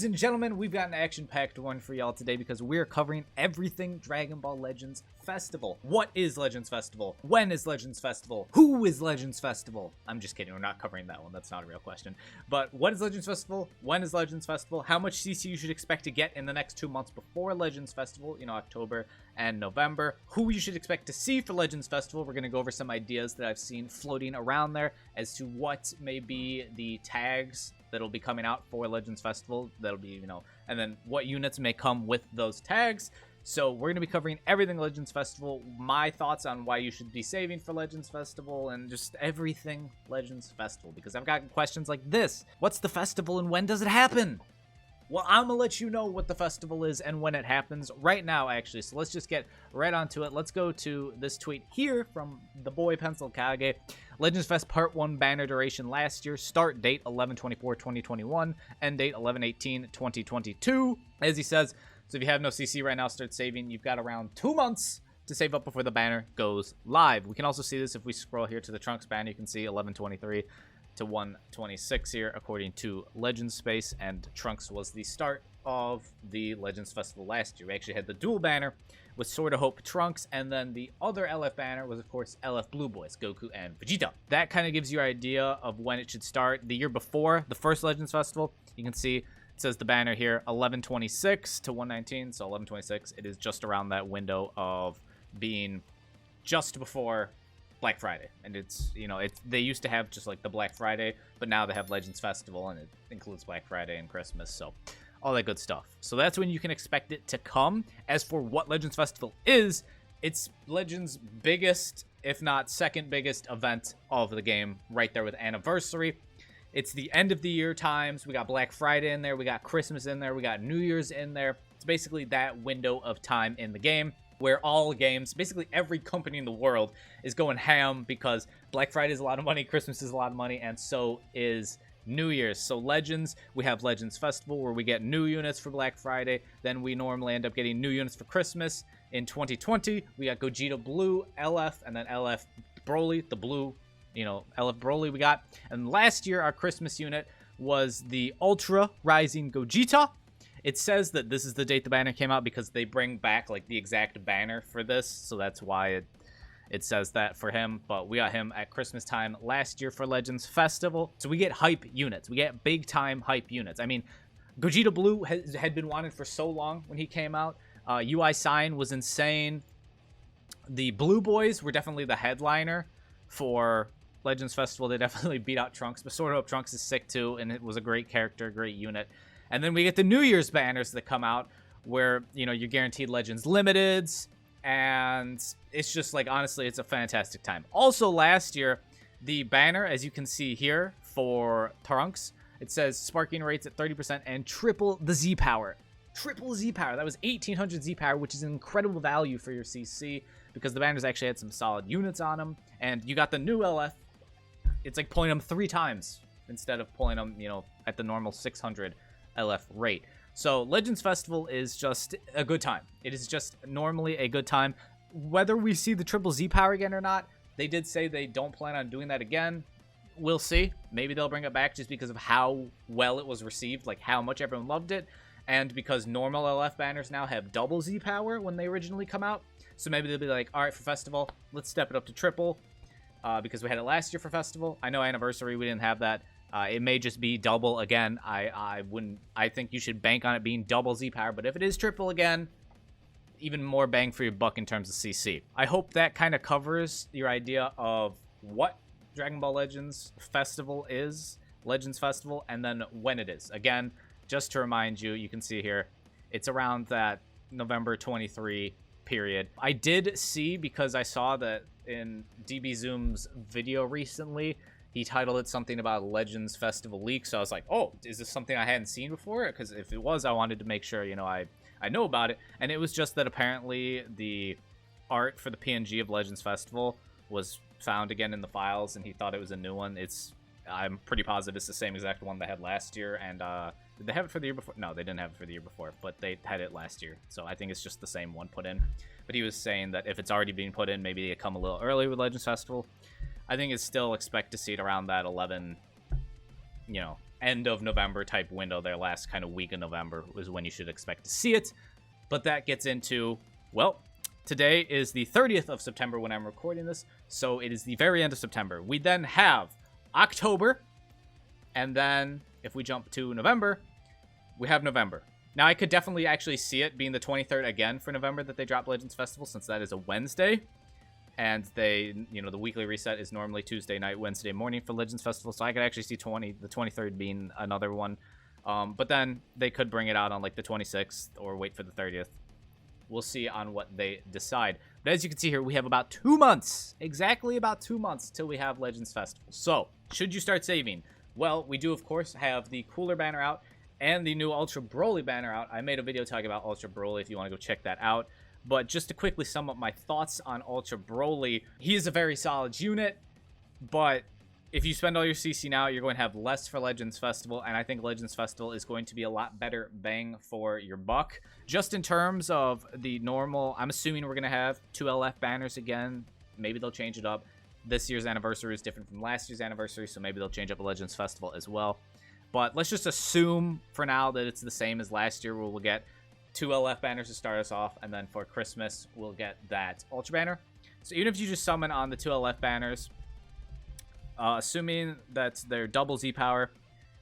and gentlemen, we've got an action-packed one for y'all today because we're covering everything Dragon Ball Legends Festival. What is Legends Festival? When is Legends Festival? Who is Legends Festival? I'm just kidding, we're not covering that one. That's not a real question. But what is Legends Festival? When is Legends Festival? How much CC you should expect to get in the next 2 months before Legends Festival, October and November. Who you should expect to see for Legends Festival. We're going to go over some ideas that I've seen floating around there as to what may be the tags that'll be coming out for Legends Festival. That'll be, and then what units may come with those tags. So we're going to be covering everything Legends Festival, my thoughts on why you should be saving for Legends Festival, and just everything Legends Festival, because I've gotten questions like this. What's the festival and when does it happen? Well, I'm going to let you know what the festival is and when it happens right now, actually. So let's just get right onto it. Let's go to this tweet here from the boy Pencil Kage. Legends Fest Part 1 banner duration last year. Start date 11/24/2021. End date 11/18/2022. As he says, so if you have no CC right now, start saving. You've got around 2 months to save up before the banner goes live. We can also see this if we scroll here to the Trunks banner. You can see 11/23 to 1/26 here, according to Legends Space, and Trunks was the start of the Legends Festival last year. We actually had the dual banner with Sword of Hope Trunks, and then the other LF banner was, of course, LF Blue Boys, Goku and Vegeta. That kind of gives you an idea of when it should start. The year before, the first Legends Festival, you can see it says the banner here, 11/26 to 1/19, so 11/26. It is just around that window of being just before Black Friday, and it's they used to have just like the Black Friday, but now they have Legends Festival, and it includes Black Friday and Christmas, so all that good stuff. So that's when you can expect it to come. As for what Legends Festival is, it's Legends' biggest, if not second biggest event of the game, right there with Anniversary. It's the end of the year times. We got Black Friday in there, we got Christmas in there, we got New Year's in there. It's basically that window of time in the game where all games, basically every company in the world, is going ham because Black Friday is a lot of money, Christmas is a lot of money, and so is New Year's. So Legends, we have Legends Festival where we get new units for Black Friday. Then we normally end up getting new units for Christmas. In 2020, we got Gogeta Blue, LF, and then LF Broly, the blue, LF Broly we got. And last year, our Christmas unit was the Ultra Rising Gogeta. It says that this is the date the banner came out because they bring back like the exact banner for this, so that's why it says that for him. But we got him at Christmas time last year for Legends Festival. So we get hype units. We get big time hype units. I mean, Gogeta Blue had been wanted for so long when he came out. UI Sign was insane. The Blue Boys were definitely the headliner for Legends Festival. They definitely beat out Trunks, but Sword of Hope Trunks is sick too, and it was a great character, great unit. And then we get the New Year's banners that come out where, you're guaranteed Legends Limiteds, and it's just like, honestly, it's a fantastic time. Also, last year, the banner, as you can see here for Trunks, it says sparking rates at 30% and triple the Z power. Triple Z power. That was 1800 Z power, which is an incredible value for your CC because the banners actually had some solid units on them. And you got the new LF. It's like pulling them 3 times instead of pulling them, at the normal 600 LF rate. So Legends Festival is just a good time. It is just normally a good time. Whether we see the triple Z power again or not, they did say they don't plan on doing that again. We'll see. Maybe they'll bring it back just because of how well it was received, like how much everyone loved it, and because normal LF banners now have double Z power when they originally come out. So maybe they'll be like, all right, for Festival, let's step it up to triple, because we had it last year for Festival. I know Anniversary, we didn't have that. It may just be double again. I think you should bank on it being double Z power, but if it is triple again, even more bang for your buck in terms of CC. I hope that kind of covers your idea of what Dragon Ball Legends Festival is, Legends Festival, and then when it is. Again, just to remind you, you can see here, it's around that November 23 period. I did see, because I saw that in DB Zoom's video recently, he titled it something about Legends Festival leak, so I was like, oh, is this something I hadn't seen before? Because if it was, I wanted to make sure, I know about it. And it was just that apparently the art for the PNG of Legends Festival was found again in the files, and he thought it was a new one. I'm pretty positive it's the same exact one they had last year, and did they have it for the year before? No, they didn't have it for the year before, but they had it last year, so I think it's just the same one put in. But he was saying that if it's already being put in, maybe it come a little early with Legends Festival. I think it's still expect to see it around that 11, end of November type window. Their last kind of week of November is when you should expect to see it. But that gets into, well, today is the 30th of September when I'm recording this, so it is the very end of September. We then have October, and then if we jump to November, we have November. Now, I could definitely actually see it being the 23rd again for November that they drop Legends Festival, since that is a Wednesday. And they, you know, the weekly reset is normally Tuesday night, Wednesday morning for Legends Festival. So I could actually see the 23rd being another one. But then they could bring it out on like the 26th or wait for the 30th. We'll see on what they decide. But as you can see here, we have about 2 months, exactly about 2 months till we have Legends Festival. So should you start saving? Well, we do, of course, have the Cooler banner out and the new Ultra Broly banner out. I made a video talking about Ultra Broly if you want to go check that out. But just to quickly sum up my thoughts on Ultra Broly, he is a very solid unit, but if you spend all your CC now, you're going to have less for Legends Festival, and I think Legends Festival is going to be a lot better bang for your buck. Just in terms of the normal, I'm assuming we're going to have 2 LF banners again. Maybe they'll change it up. This year's anniversary is different from last year's anniversary, so maybe they'll change up Legends Festival as well. But let's just assume for now that it's the same as last year, where we'll get 2 LF banners to start us off, and then for Christmas, we'll get that Ultra banner. So even if you just summon on the 2 LF banners, assuming that they're double Z power,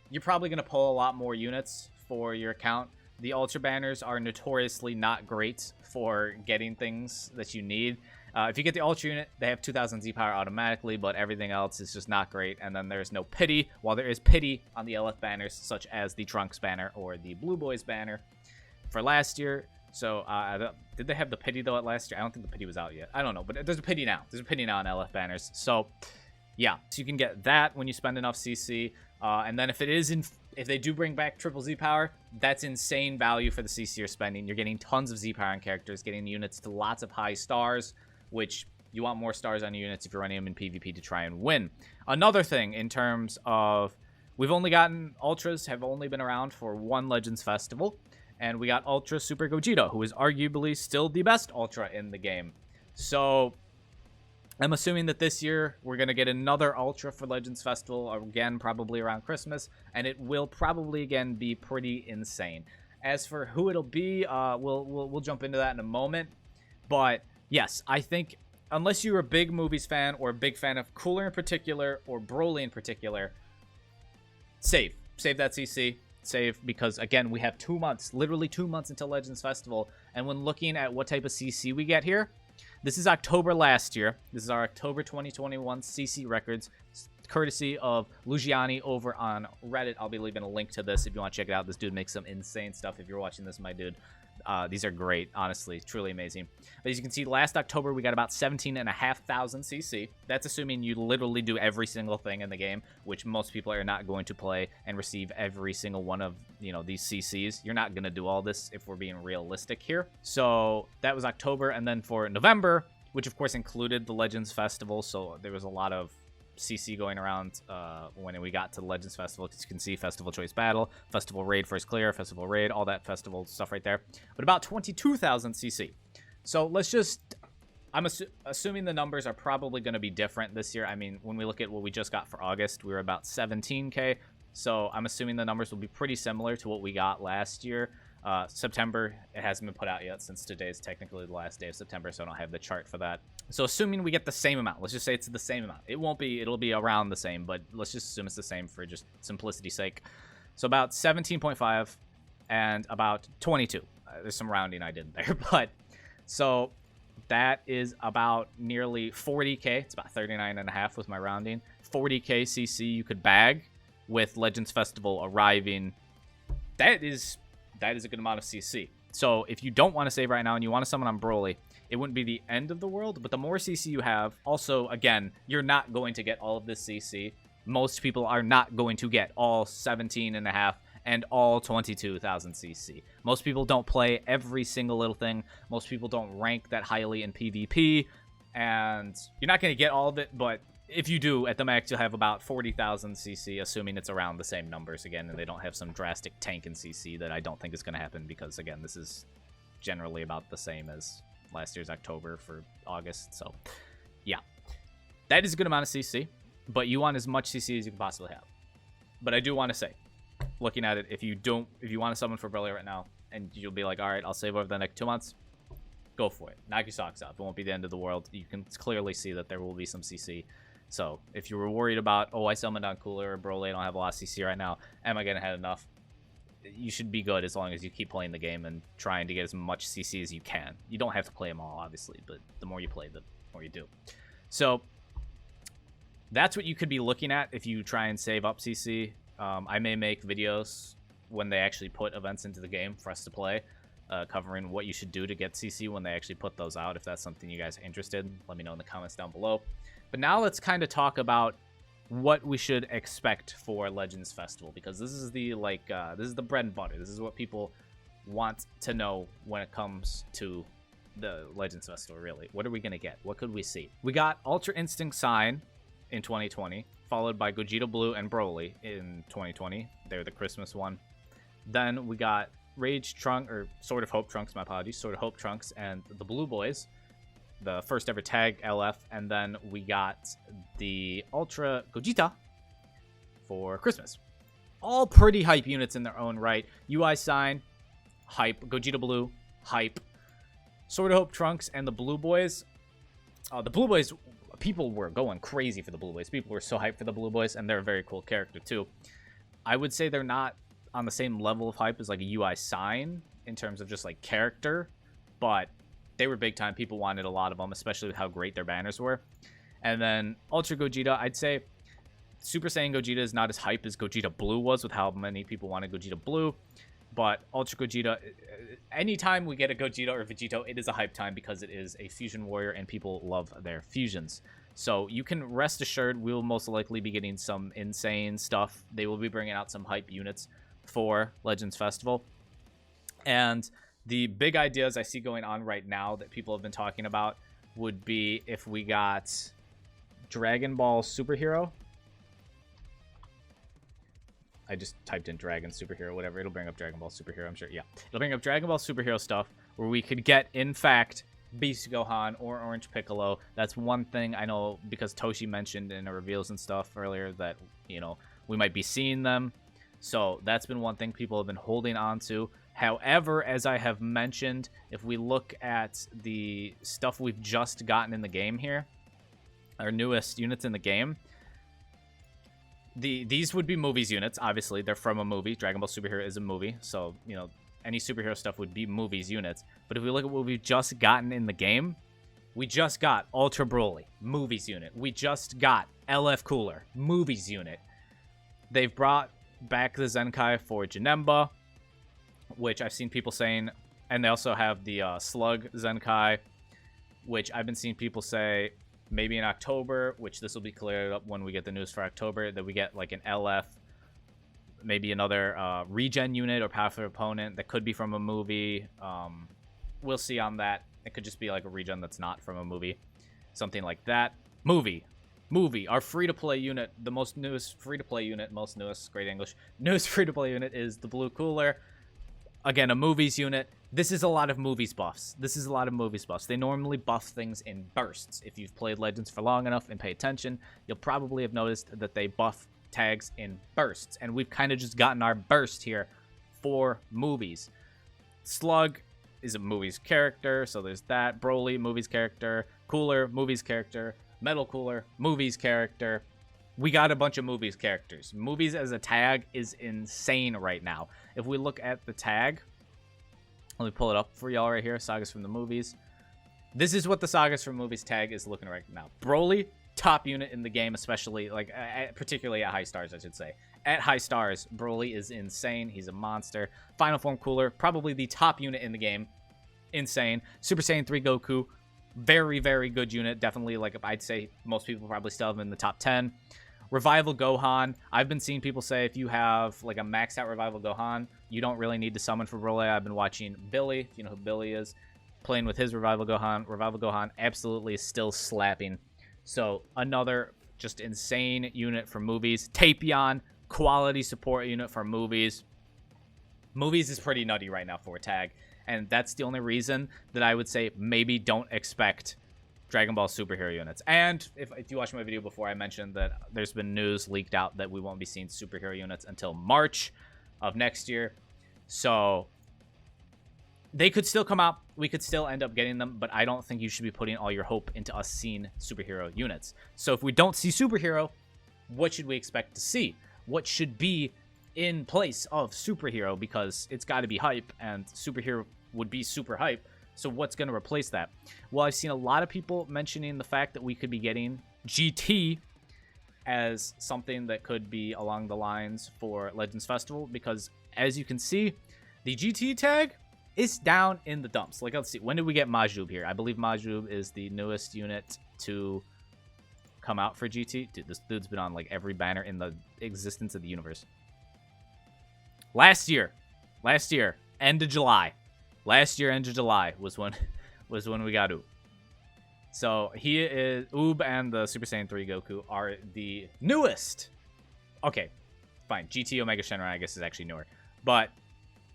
you're probably going to pull a lot more units for your account. The Ultra banners are notoriously not great for getting things that you need. If you get the Ultra unit, they have 2000 Z power automatically, but everything else is just not great. And then there's no pity, while there is pity on the LF banners, such as the Trunks banner or the Blue Boys banner for last year. So did they have the pity though at last year? I don't think the pity was out yet. I don't know, but there's a pity now. There's a pity now on LF banners. So yeah, so you can get that when you spend enough CC. And then if they do bring back triple Z power, that's insane value for the CC you're spending. You're getting tons of Z power on characters, getting units to lots of high stars, which you want more stars on your units if you're running them in PvP to try and win. Another thing in terms of, we've only gotten Ultras have only been around for 1 Legends Festival. And we got Ultra Super Gogeta, who is arguably still the best Ultra in the game. So I'm assuming that this year we're going to get another Ultra for Legends Festival, again, probably around Christmas. And it will probably, again, be pretty insane. As for who it'll be, we'll jump into that in a moment. But yes, I think unless you're a big movies fan or a big fan of Cooler in particular or Broly in particular, save that CC. Save, because again, we have 2 months, literally 2 months until Legends Festival. And when looking at what type of CC we get here, this is October last year. This is our October 2021 CC records, courtesy of Lugiani over on Reddit. I'll be leaving a link to this if you want to check it out. This dude makes some insane stuff. If you're watching this, my dude, these are great, honestly, truly amazing. But as you can see, last October we got about 17,500 CC. That's assuming you literally do every single thing in the game, which most people are not going to play and receive every single one of, you know, these CCs. You're not going to do all this if we're being realistic here. So that was October. And then for November, which of course included the Legends Festival, so there was a lot of CC going around when we got to the Legends Festival. As you can see, Festival Choice Battle, Festival Raid First Clear, Festival Raid, all that festival stuff right there. But about 22,000 CC. So let's just, I'm assuming the numbers are probably going to be different this year. I mean, when we look at what we just got for August, we were about 17K. So I'm assuming the numbers will be pretty similar to what we got last year. September, it hasn't been put out yet since today is technically the last day of September, so I don't have the chart for that. So assuming we get the same amount, let's just say it's the same amount. It won't be, it'll be around the same, but let's just assume it's the same for just simplicity's sake. So about 17.5 and about 22. There's some rounding I did there, but so that is about nearly 40K. It's about 39.5 with my rounding. 40K CC you could bag with Legends Festival arriving. That is a good amount of CC. So if you don't want to save right now and you want to summon on Broly, it wouldn't be the end of the world, but the more CC you have, also, again, you're not going to get all of this CC. Most people are not going to get all 17.5 and all 22,000 CC. Most people don't play every single little thing. Most people don't rank that highly in PvP, and you're not going to get all of it, but if you do, at the max, you'll have about 40,000 CC, assuming it's around the same numbers again, and they don't have some drastic tank in CC that I don't think is going to happen, because, again, this is generally about the same as last year's October for August. So, yeah. That is a good amount of CC, but you want as much CC as you can possibly have. But I do want to say, looking at it, if you want to summon for Broly right now, and you'll be like, all right, I'll save over the next 2 months, go for it. Knock your socks off. It won't be the end of the world. You can clearly see that there will be some CC. So if you were worried about, oh, I summoned on Cooler or Broly, I don't have a lot of CC right now, am I going to have enough? You should be good as long as you keep playing the game and trying to get as much CC as you can. You don't have to play them all, obviously, but the more you play, the more you do. So that's what you could be looking at if you try and save up CC. I may make videos when they actually put events into the game for us to play, covering what you should do to get CC when they actually put those out. If that's something you guys are interested in, let me know in the comments down below. But now let's kind of talk about what we should expect for Legends Festival, because this is the this is the bread and butter. This is what people want to know when it comes to the Legends Festival, really. What are we going to get? What could we see? We got Ultra Instinct Sign in 2020, followed by Gogeta Blue and Broly in 2020. They're the Christmas one. Then we got Rage Trunk, or Sword of Hope Trunks, my apologies, Sword of Hope Trunks and the Blue Boys, the first ever tag LF, and then we got the Ultra Gogeta for Christmas. All pretty hype units in their own right. UI Sign, hype. Gogeta Blue, hype. Sword of Hope Trunks and the Blue Boys. The Blue Boys, people were going crazy for the Blue Boys. People were so hyped for the Blue Boys, and they're a very cool character too. I would say they're not on the same level of hype as like a UI Sign in terms of just like character, but they were big time. People wanted a lot of them, especially with how great their banners were. And then Ultra Gogeta, I'd say Super Saiyan Gogeta is not as hype as Gogeta Blue was with how many people wanted Gogeta Blue. But Ultra Gogeta, anytime we get a Gogeta or Vegito, it is a hype time because it is a fusion warrior and people love their fusions. So you can rest assured we'll most likely be getting some insane stuff. They will be bringing out some hype units for Legends Festival. And the big ideas I see going on right now that people have been talking about would be if we got Dragon Ball Superhero. I just typed in Dragon Superhero, whatever. It'll bring up Dragon Ball Superhero, I'm sure. Yeah, it'll bring up Dragon Ball Superhero stuff where we could get, in fact, Beast Gohan or Orange Piccolo. That's one thing I know because Toshi mentioned in the reveals and stuff earlier that, you know, we might be seeing them. So that's been one thing people have been holding on to. However, as I have mentioned, if we look at the stuff we've just gotten in the game here, our newest units in the game, these would be movies units. Obviously, they're from a movie. Dragon Ball Superhero is a movie, so, you know, any superhero stuff would be movies units. But if we look at what we've just gotten in the game, we just got Ultra Broly, movies unit. We just got LF Cooler, movies unit. They've brought back the Zenkai for Janemba, which I've seen people saying, and they also have the Slug Zenkai, which I've been seeing people say maybe in October, which this will be cleared up when we get the news for October, that we get like an LF, maybe another regen unit or powerful opponent that could be from a movie. We'll see on that. It could just be like a regen that's not from a movie, something like that. Movie, our free-to-play unit, the most newest free-to-play unit, great English, newest free-to-play unit is the Blue Cooler. Again, a movies unit. This is a lot of movies buffs. They normally buff things in bursts. If you've played Legends for long enough and pay attention, you'll probably have noticed that they buff tags in bursts. And we've kind of just gotten our burst here for movies. Slug is a movies character, so there's that. Broly, movies character. Cooler, movies character. Metal Cooler, movies character. We got a bunch of movies characters. Movies as a tag is insane right now. If we look at the tag, let me pull it up for y'all right here. Sagas from the movies. This is what the Sagas from movies tag is looking right now. Broly, top unit in the game, especially, like, particularly at high stars, I should say. At high stars, Broly is insane. He's a monster. Final Form Cooler, probably the top unit in the game. Insane. Super Saiyan 3 Goku, very, very good unit. Definitely, like, I'd say most people probably still have him in the top 10. Revival Gohan. I've been seeing people say if you have like a maxed out Revival Gohan, you don't really need to summon for Broly. I've been watching Billy, if you know who Billy is, playing with his Revival Gohan. Revival Gohan absolutely still slapping. So another just insane unit for movies. Tapion, quality support unit for movies. Movies is pretty nutty right now for a tag. And that's the only reason that I would say maybe don't expect Dragon Ball superhero units. And if you watched my video before, I mentioned that there's been news leaked out that we won't be seeing superhero units until March. of next year. So they could still come out. We could still end up getting them, but I don't think you should be putting all your hope into us seeing superhero units. So if we don't see superhero, what should we expect to see? What should be in place of superhero? Because it's got to be hype, and superhero would be super hype. So what's going to replace that? Well, I've seen a lot of people mentioning the fact that we could be getting GT as something that could be along the lines for Legends Festival, because as you can see, the GT tag is down in the dumps. Like, let's see, when did we get Majub here? I believe Majub is the newest unit to come out for GT. Dude, this dude's been on like every banner in the existence of the universe. Last year, end of July. Last year, end of July was when we got Oob. So he is Oob, and the Super Saiyan 3 Goku are the newest. Okay, fine. GT Omega Shenron, I guess, is actually newer. But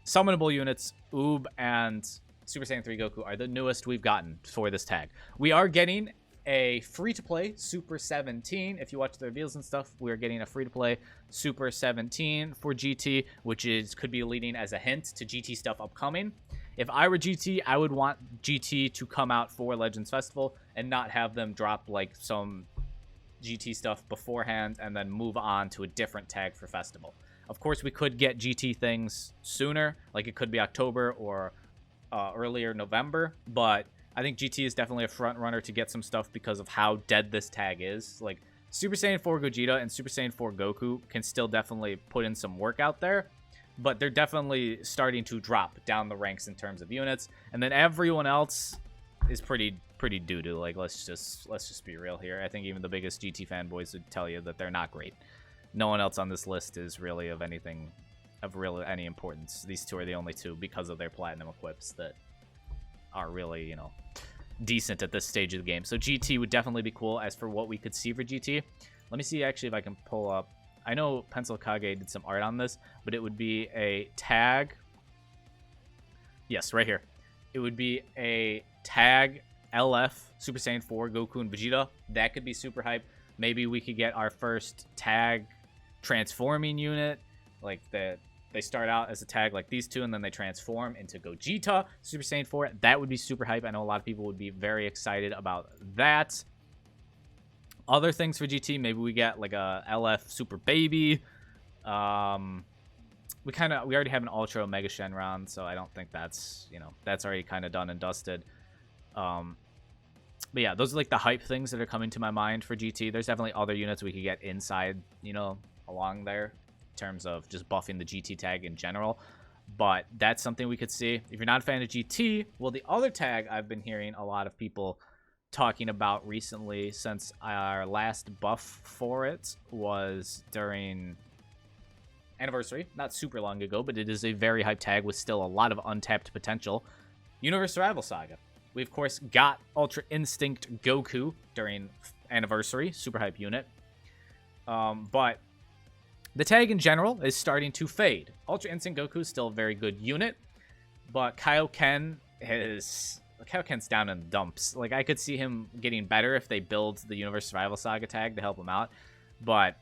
summonable units, Oob and Super Saiyan 3 Goku are the newest we've gotten for this tag. We are getting a free-to-play Super 17. If you watch the reveals and stuff, we're getting a free-to-play Super 17 for GT, which could be leading as a hint to GT stuff upcoming. If I were GT, I would want GT to come out for Legends Festival and not have them drop like some GT stuff beforehand and then move on to a different tag for Festival. Of course, we could get GT things sooner, like it could be October or earlier November, but I think GT is definitely a front runner to get some stuff because of how dead this tag is. Like, Super Saiyan 4 Gogeta and Super Saiyan 4 Goku can still definitely put in some work out there, but they're definitely starting to drop down the ranks in terms of units. And then everyone else is pretty doo-doo. Like, let's just be real here. I think even the biggest GT fanboys would tell you that they're not great. No one else on this list is really of any importance. These two are the only two because of their platinum equips that are really, you know, decent at this stage of the game. So GT would definitely be cool. As for what we could see for GT, let me see actually if I can pull up. I know Pencil Kage did some art on this, but it would be a tag. Yes, right here. It would be a tag LF Super Saiyan 4 Goku and Vegeta. That could be super hype. Maybe we could get our first tag transforming unit, like they start out as a tag like these two, and then they transform into Gogeta Super Saiyan 4. That would be super hype. I know a lot of people would be very excited about that. Other things for GT, maybe we get like a LF Super Baby. We already have an Ultra Omega Shenron, so I don't think that's, you know, that's already kind of done and dusted. But yeah, those are like the hype things that are coming to my mind for GT. There's definitely other units we could get inside, you know, along there in terms of just buffing the GT tag in general. But that's something we could see. If you're not a fan of GT, well, the other tag I've been hearing a lot of people talking about recently, since our last buff for it was during Anniversary, not super long ago, but it is a very hype tag with still a lot of untapped potential. Universe Survival Saga. We, of course, got Ultra Instinct Goku during Anniversary, super hype unit. But the tag in general is starting to fade. Ultra Instinct Goku is still a very good unit, but Kaioken Kaioken's down in the dumps. Like, I could see him getting better if they build the Universe Survival Saga tag to help him out, but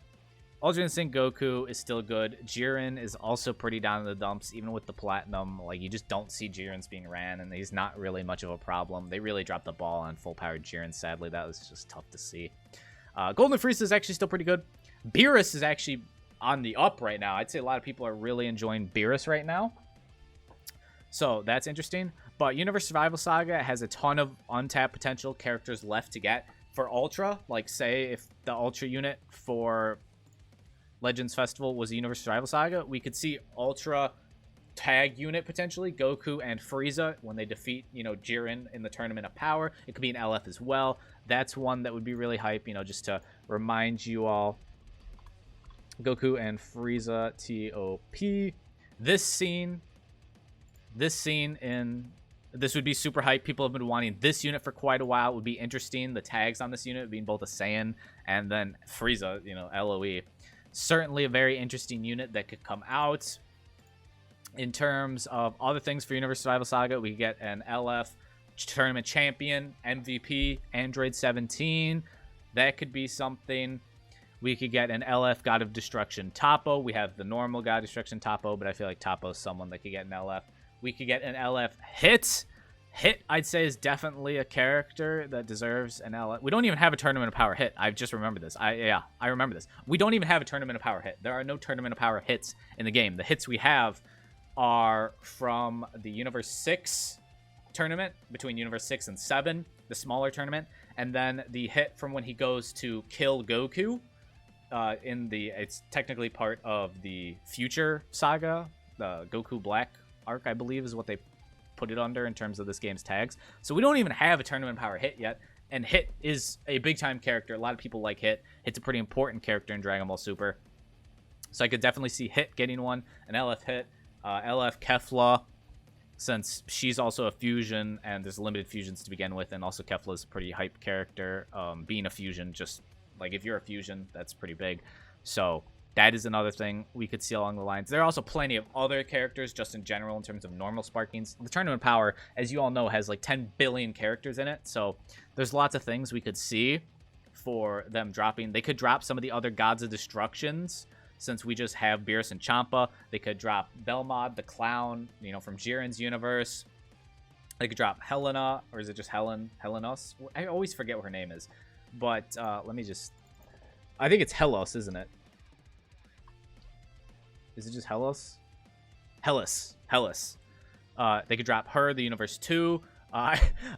Ultra Instinct Goku is still good. Jiren is also pretty down in the dumps, even with the Platinum. Like, you just don't see Jiren's being ran, and he's not really much of a problem. They really dropped the ball on full-powered Jiren, sadly. That was just tough to see. Golden Frieza is actually still pretty good. Beerus is actually on the up right now. I'd say a lot of people are really enjoying Beerus right now. So, that's interesting. But Universe Survival Saga has a ton of untapped potential characters left to get. For Ultra, like, say, if the Ultra unit for Legends Festival was a Universe Survival Saga, we could see Ultra tag unit potentially, Goku and Frieza, when they defeat, you know, Jiren in the Tournament of Power. It could be an LF as well. That's one that would be really hype, you know, just to remind you all. Goku and Frieza TOP. This would be super hype. People have been wanting this unit for quite a while. It would be interesting. The tags on this unit being both a Saiyan and then Frieza, you know, LOE. Certainly a very interesting unit that could come out. In terms of other things for Universe Survival Saga, we get an LF Tournament Champion, MVP, Android 17. That could be something. We could get an LF God of Destruction Topo. We have the normal God of Destruction Topo, but I feel like Topo's someone that could get an LF. We could get an LF Hit. Hit, I'd say, is definitely a character that deserves an LF. We don't even have a Tournament of Power Hit. I've just remembered this. I remember this. We don't even have a Tournament of Power Hit. There are no Tournament of Power hits in the game. The hits we have are from the Universe 6 tournament, between Universe 6 and 7, the smaller tournament, and then the hit from when he goes to kill Goku. It's technically part of the Future Saga, the Goku Black arc, I believe, is what they put it under in terms of this game's tags. So we don't even have a Tournament Power Hit yet, and Hit is a big time character. A lot of people like Hit. Hit's a pretty important character in Dragon Ball Super, so I could definitely see Hit getting one, an LF Hit, LF Kefla, since she's also a fusion and there's limited fusions to begin with, and also Kefla's a pretty hype character. Being a fusion, just like if you're a fusion, that's pretty big. So that is another thing we could see along the lines. There are also plenty of other characters just in general in terms of normal Sparkings. The Tournament Power, as you all know, has like 10 billion characters in it. So there's lots of things we could see for them dropping. They could drop some of the other Gods of Destructions. Since we just have Beerus and Champa, they could drop Belmod, the clown, you know, from Jiren's universe. They could drop Helena, or is it just Helenos? I always forget what her name is. But let me just... I think it's Helos, isn't it? Is it just Helos? Hellas. They could drop her, the Universe 2.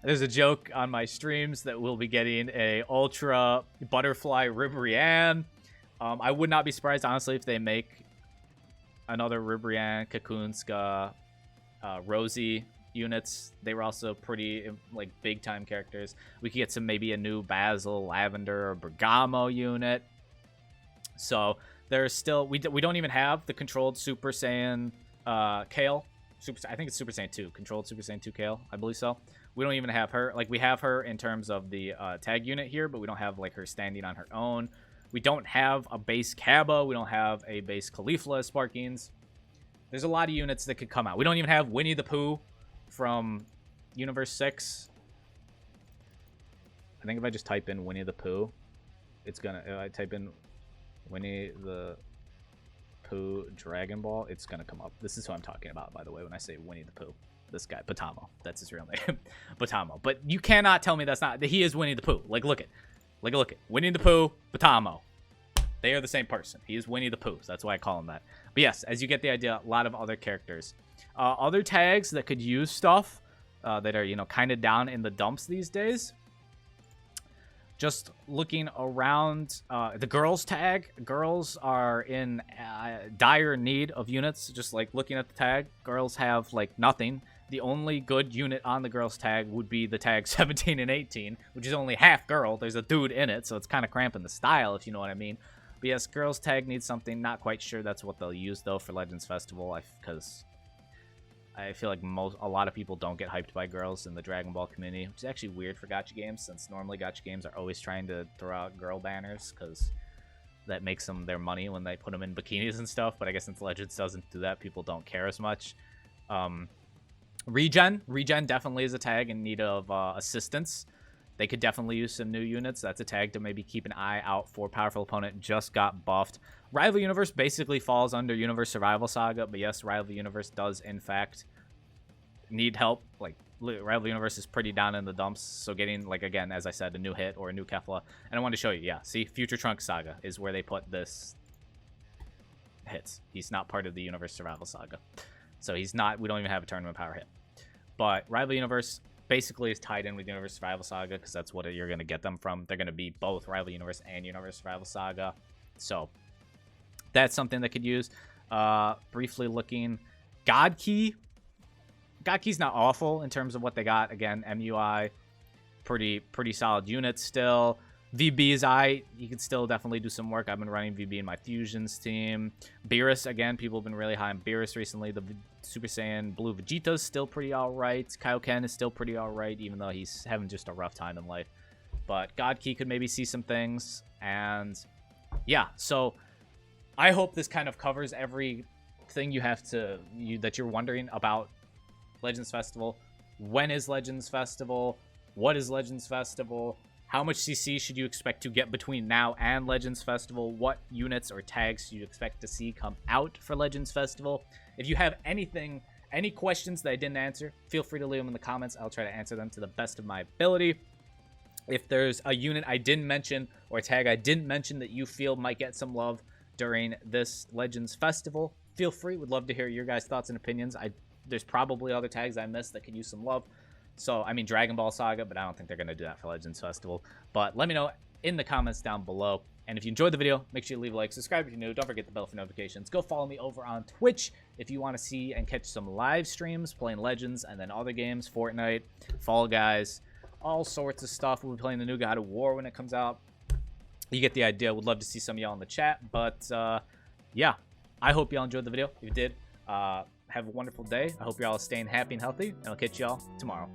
There's a joke on my streams that we'll be getting a Ultra Butterfly Ribrianne. I would not be surprised, honestly, if they make another Ribrianne, Kakunska, Rosie units. They were also pretty, like, big-time characters. We could get maybe a new Basil, Lavender, or Bergamo unit. So there's still... We don't even have the controlled Super Saiyan Kale. I think it's Super Saiyan 2. Controlled Super Saiyan 2 Kale, I believe so. We don't even have her. Like, we have her in terms of the tag unit here, but we don't have, like, her standing on her own. We don't have a base Kaba. We don't have a base Caulifla as Sparkings. There's a lot of units that could come out. We don't even have Winnie the Pooh from Universe 6. I think if I just type in Winnie the Pooh, it's gonna... If I type in Winnie the Pooh Dragon Ball, it's gonna come up. This is who I'm talking about, by the way, when I say Winnie the Pooh. This guy, Potamo. That's his real name. Potamo. But you cannot tell me that's not... He is Winnie the Pooh. Like, look at... Look at Winnie the Pooh, Potamo. They are the same person. He is Winnie the Pooh. So that's why I call him that. But yes, as you get the idea, a lot of other characters. Other tags that could use stuff that are, you know, kind of down in the dumps these days. Just looking around the girls tag. Girls are in dire need of units. Just like looking at the tag. Girls have like nothing. The only good unit on the girls tag would be the tag 17 and 18, which is only half girl. There's a dude in it, so it's kind of cramping the style, if you know what I mean. But yes, girls tag needs something. Not quite sure that's what they'll use, though, for Legends Festival, because I feel like a lot of people don't get hyped by girls in the Dragon Ball community, which is actually weird for gacha games, since normally gacha games are always trying to throw out girl banners, because that makes them their money when they put them in bikinis and stuff. But I guess since Legends doesn't do that, people don't care as much. Regen definitely is a tag in need of assistance. They could definitely use some new units. That's a tag to maybe keep an eye out for. Powerful Opponent just got buffed. Rival Universe basically falls under Universe Survival Saga, but yes, Rival Universe does in fact need help. Like, Rival Universe is pretty down in the dumps, so getting, like, again, as I said, a new hit or a new Kefla. And I wanted to show you, yeah, see, Future Trunks Saga is where they put this hits. He's not part of the Universe Survival Saga. So he's not, we don't even have a Tournament Power hit. But Rival Universe basically is tied in with Universe Survival Saga, because that's what you're going to get them from. They're going to be both Rival Universe and Universe Survival Saga. So that's something that could use. Briefly looking, God Key. God Key's not awful in terms of what they got. Again, MUI, pretty solid unit still. VB's you could still definitely do some work. I've been running VB in my Fusions team. Beerus, again, people have been really high on Beerus recently. The Super Saiyan Blue Vegeta's still pretty alright. Kaioken is still pretty alright, even though he's having just a rough time in life. But God Key could maybe see some things. And yeah, so I hope this kind of covers everything that you're wondering about Legends Festival. When is Legends Festival? What is Legends Festival? How much CC should you expect to get between now and Legends Festival? What units or tags do you expect to see come out for Legends Festival? If you have anything, any questions that I didn't answer, feel free to leave them in the comments. I'll try to answer them to the best of my ability. If there's a unit I didn't mention or a tag I didn't mention that you feel might get some love during this Legends Festival, feel free. Would love to hear your guys' thoughts and opinions. There's probably other tags I missed that could use some love. So, I mean, Dragon Ball Saga, but I don't think they're going to do that for Legends Festival. But let me know in the comments down below. And if you enjoyed the video, make sure you leave a like, subscribe if you're new. Don't forget the bell for notifications. Go follow me over on Twitch if you want to see and catch some live streams playing Legends and then other games, Fortnite, Fall Guys, all sorts of stuff. We'll be playing the new God of War when it comes out. You get the idea. Would love to see some of y'all in the chat. But, yeah, I hope y'all enjoyed the video. If you did, have a wonderful day. I hope you're all staying happy and healthy, and I'll catch y'all tomorrow.